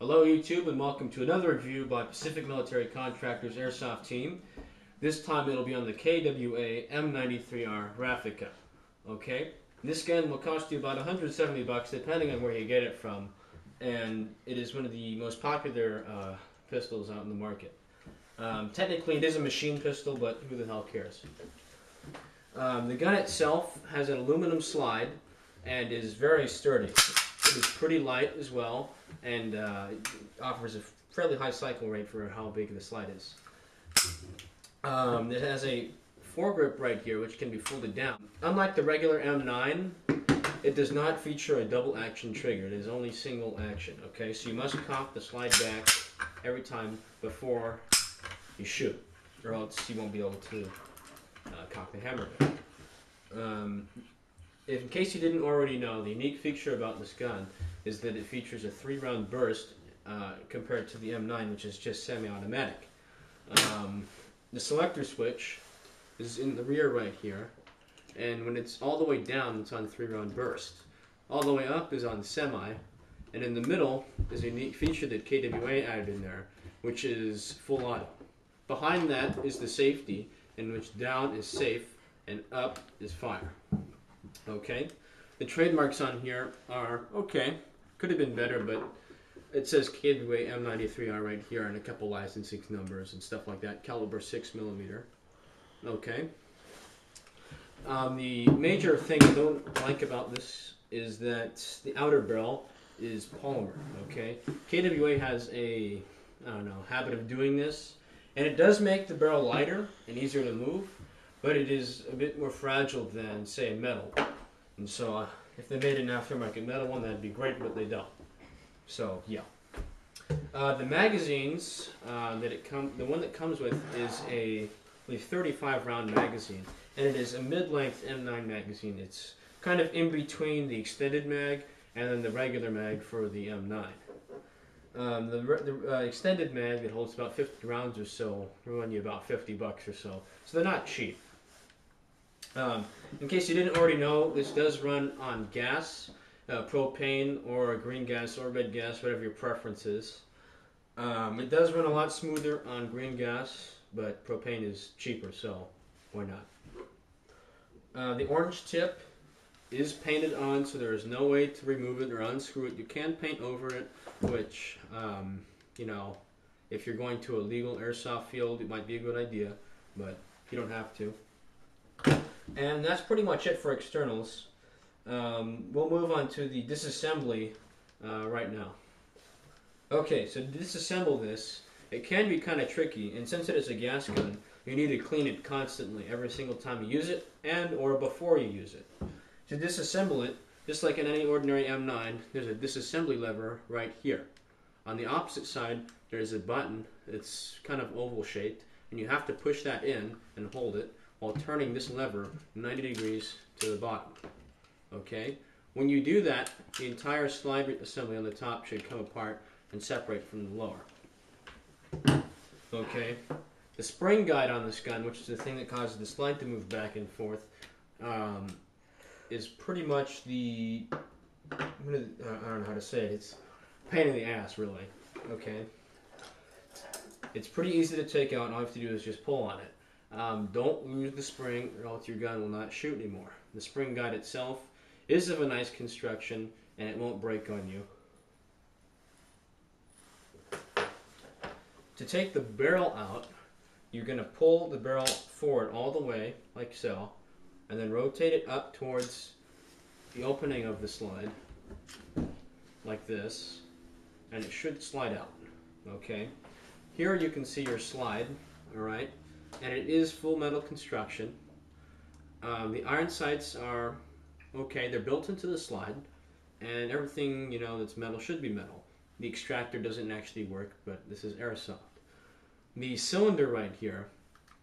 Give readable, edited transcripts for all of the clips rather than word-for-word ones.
Hello YouTube and welcome to another review by Pacific Military Contractors Airsoft Team. This time it'll be on the KWA M93R Tactical. Okay, this gun will cost you about 170 bucks depending on where you get it from, and it is one of the most popular pistols out in the market. Technically it is a machine pistol, but who the hell cares? The gun itself has an aluminum slide and is very sturdy. It is pretty light as well, and it offers a fairly high cycle rate for how big the slide is. It has a foregrip right here which can be folded down. Unlike the regular M9, it does not feature a double action trigger. It is only single action. Okay, so you must cock the slide back every time before you shoot, or else you won't be able to cock the hammer back. In case you didn't already know, the unique feature about this gun is that it features a 3-round burst compared to the M9, which is just semi-automatic. The selector switch is in the rear right here, and when it's all the way down, it's on 3-round burst. All the way up is on semi, and in the middle is a unique feature that KWA added in there, which is full auto. Behind that is the safety, in which down is safe and up is fire. Okay, the trademarks on here are okay. Could have been better, but it says KWA M93R right here and a couple licensing numbers and stuff like that. Caliber 6mm. Okay. The major thing I don't like about this is that the outer barrel is polymer. Okay, KWA has a habit of doing this, and it does make the barrel lighter and easier to move, but it is a bit more fragile than, say, metal. And so if they made an aftermarket metal one, that'd be great, but they don't. So yeah. The magazines the one that comes with is a 35-round magazine, and it is a mid-length M9 magazine. It's kind of in between the extended mag and then the regular mag for the M9. The extended mag that holds about 50 rounds or so will run you about 50 bucks or so. So they're not cheap. In case you didn't already know, this does run on gas, propane, or green gas, or red gas, whatever your preference is. It does run a lot smoother on green gas, but propane is cheaper, so why not? The orange tip is painted on, so there is no way to remove it or unscrew it. You can paint over it, which, if you're going to a legal airsoft field, it might be a good idea, but you don't have to. And that's pretty much it for externals. We'll move on to the disassembly right now. Okay, so to disassemble this, it can be kind of tricky, and since it is a gas gun, you need to clean it constantly every single time you use it and or before you use it. To disassemble it, just like in any ordinary M9, there's a disassembly lever right here. On the opposite side, there's a button. It's kind of oval shaped, and you have to push that in and hold it while turning this lever 90 degrees to the bottom. Okay? When you do that, the entire slide assembly on the top should come apart and separate from the lower. Okay? The spring guide on this gun, which is the thing that causes the slide to move back and forth, is pretty much the, I don't know how to say it, it's a pain in the ass, really. Okay? It's pretty easy to take out, and all you have to do is just pull on it. Don't lose the spring, or else your gun will not shoot anymore. The spring guide itself is of a nice construction, and it won't break on you. To take the barrel out, you're going to pull the barrel forward all the way, like so, and then rotate it up towards the opening of the slide, like this, and it should slide out. Okay? Here you can see your slide, alright? And it is full metal construction. The iron sights are okay, they're built into the slide, and everything that's metal should be metal. The extractor doesn't actually work, but this is Airsoft. The cylinder right here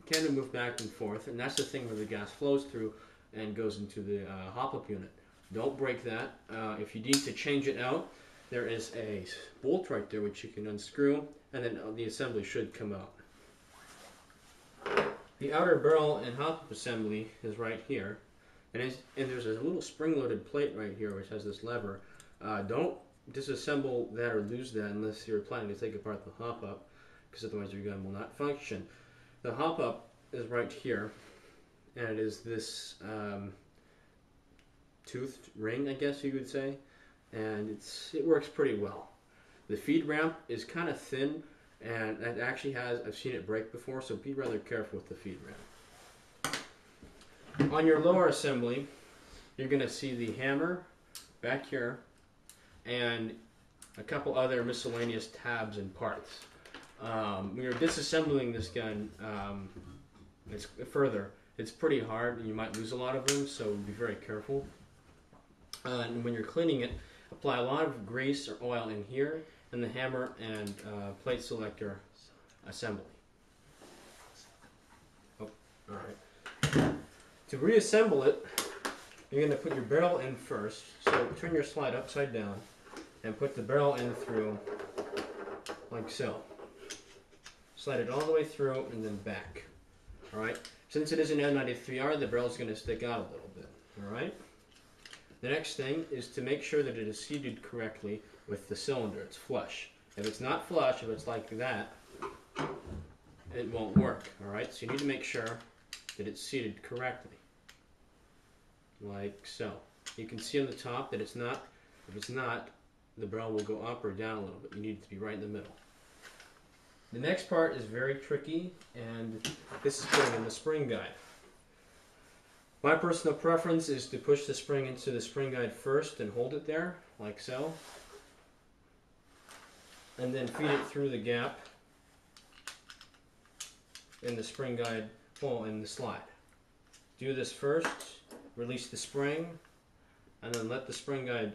can be moved back and forth, and that's the thing where the gas flows through and goes into the hop-up unit. Don't break that. If you need to change it out, there is a bolt right there which you can unscrew, and then the assembly should come out. The outer barrel and hop-up assembly is right here, and there's a little spring-loaded plate right here which has this lever. Don't disassemble that or lose that unless you're planning to take apart the hop-up, because otherwise your gun will not function. The hop-up is right here, and it is this toothed ring, I guess you could say, and it works pretty well. The feed ramp is kind of thin, and it actually I've seen it break before, so be rather careful with the feed ramp. On your lower assembly, you're going to see the hammer back here, and a couple other miscellaneous tabs and parts. When you're disassembling this gun it's pretty hard and you might lose a lot of them, so be very careful. And when you're cleaning it, apply a lot of grease or oil in here and the hammer and plate selector assembly. Oh, alright. To reassemble it, you're going to put your barrel in first, so turn your slide upside down and put the barrel in through like so. Slide it all the way through and then back. Alright? Since it is an M93R, the barrel is going to stick out a little bit. Alright? The next thing is to make sure that it is seated correctly with the cylinder. It's flush. If it's not flush, if it's like that, it won't work. Alright? So you need to make sure that it's seated correctly. Like so. You can see on the top that it's not. If it's not, the barrel will go up or down a little bit. You need it to be right in the middle. The next part is very tricky, and this is putting in the spring guide. My personal preference is to push the spring into the spring guide first and hold it there, like so. And then feed it through the gap in the spring guide hole in the slide. Do this first, release the spring, and then let the spring guide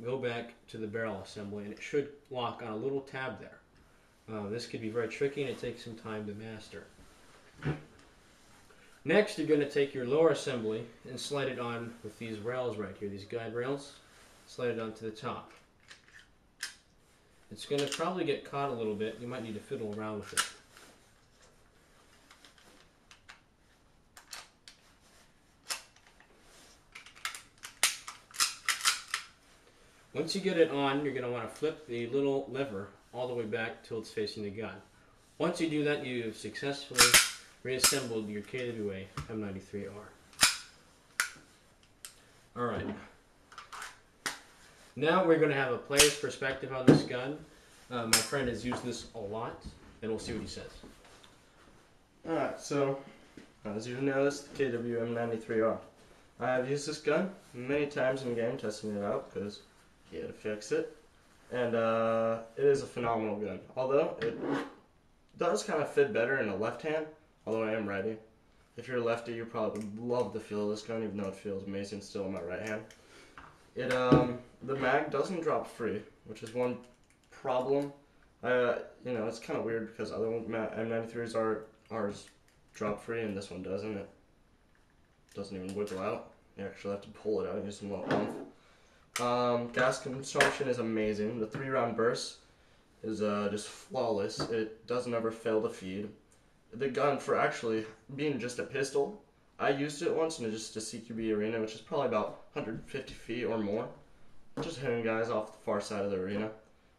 go back to the barrel assembly, and it should lock on a little tab there. This could be very tricky and it takes some time to master. Next, you're going to take your lower assembly and slide it on with these rails right here, these guide rails. Slide it onto the top. It's going to probably get caught a little bit. You might need to fiddle around with it. Once you get it on, you're going to want to flip the little lever all the way back till it's facing the gun. Once you do that, you've successfully reassembled your KWA M93R. Alright. Now we're going to have a player's perspective on this gun. My friend has used this a lot, and we'll see what he says. Alright, so as you know, this is the KWA M93R. I have used this gun many times in game, testing it out because he had to fix it. And it is a phenomenal gun. Although it does kind of fit better in a left hand, although I am righty. If you're a lefty, you probably would love the feel of this gun, even though it feels amazing still in my right hand. It the mag doesn't drop free, which is one problem. You know, it's kind of weird because other M93s ours drop free and this one doesn't. It doesn't even wiggle out. You actually have to pull it out and use some little oomph. Gas consumption is amazing. The 3-round burst is just flawless. It doesn't ever fail to feed. The gun, for actually being just a pistol, I used it once in just a CQB arena, which is probably about 150 feet or more, just hitting guys off the far side of the arena.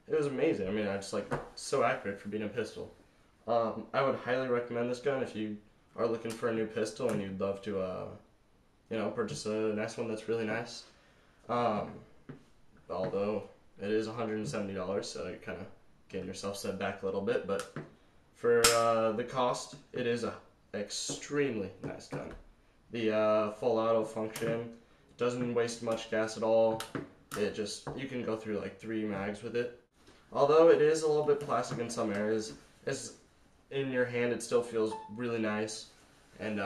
It was amazing. I mean, I just like so accurate for being a pistol. I would highly recommend this gun if you are looking for a new pistol and you'd love to, you know, purchase a nice one that's really nice. Although it is $170, so you're kind of getting yourself set back a little bit, but for the cost, it is a extremely nice gun. The full auto function doesn't waste much gas at all. It just, you can go through like 3 mags with it. Although it is a little bit plastic in some areas, it's in your hand it still feels really nice and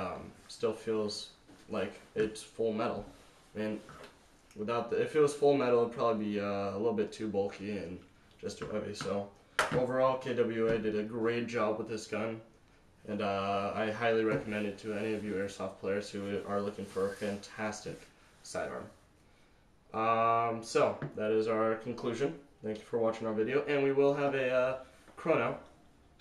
still feels like it's full metal. I mean, if it was full metal, it'd probably be a little bit too bulky and just too heavy. So overall, KWA did a great job with this gun, and I highly recommend it to any of you airsoft players who are looking for a fantastic sidearm. So that is our conclusion. Thank you for watching our video, and we will have a chrono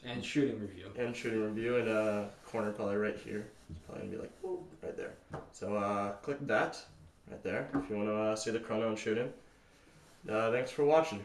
and shooting review. And a corner probably right here. It's probably gonna be like, whoa, right there. So click that right there if you want to see the chrono and shooting. Thanks for watching.